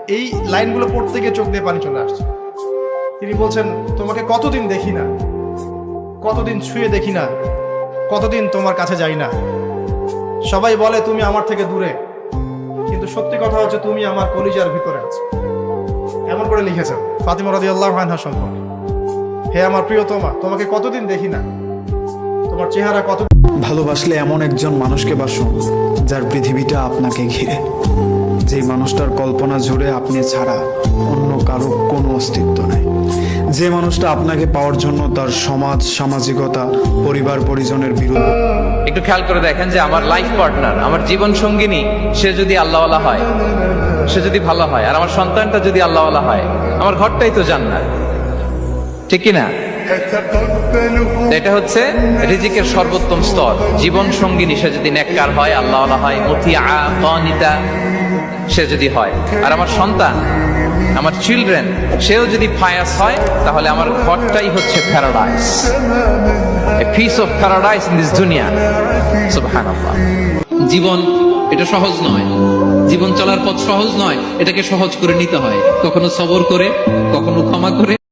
এই লাইনগুলো পড়তে গিয়ে চোখ দিয়ে পানি চলে আসছে। তিনি বলছেন, তোমাকে কতদিন দেখি না, কতদিন ছুঁয়ে দেখি না, কতদিন তোমার কাছে যাই না। সবাই বলে তুমি আমার থেকে দূরে, কিন্তু সত্যি কথা হচ্ছে তুমি আমার কলিজার ভিতরে আছো। এমন করে লিখেছেন ফাতিমা রাদিয়াল্লাহু আনহা সম্পর্কে। হে আমার প্রিয়তমা, তোমাকে কতদিন দেখি না, তোমার চেহারা কত। ভালোবাসলে এমন একজন মানুষকে বাসুন যার পৃথিবীটা আপনাকে ঘিরে, যে মানুষটার কল্পনা জুড়ে আপনি ছাড়া অন্য কারো কোনো অস্তিত্ব নেই, যে মানুষটা আপনাকে পাওয়ার জন্য তার সমাজ, সামাজিকতা, পরিবার পরিজনের বিরুদ্ধে। একটু খেয়াল করে দেখেন যে আমার লাইফ পার্টনার, আমার জীবন সঙ্গিনী, সে যদি আল্লাহওয়ালা হয়, সে যদি ভালো হয়, আর আমার সন্তানটা যদি আল্লাহওয়ালা হয়, আমার ঘরটাই তো জান্নাত, ঠিক কিনা? এটা হচ্ছে রিজিকের সর্বোত্তম স্তর। জীবন সঙ্গিনী সে যদি নেককার হয়, আল্লাহওয়ালা হয়, মুতিয়া কানিতা সে যদি হয়, আর আমার সন্তান, আমার চিলড্রেন, সেও যদি ফায়াস হয়, তাহলে আমার ঘরটাই হচ্ছে paradise, a piece of paradise in this দুনিয়া। সুবহানাল্লাহ। জীবন এটা সহজ নয়, জীবন চলার পথ সহজ নয়, এটাকে সহজ করে নিতে হয়, কখনো সবর করে, কখনো ক্ষমা করে।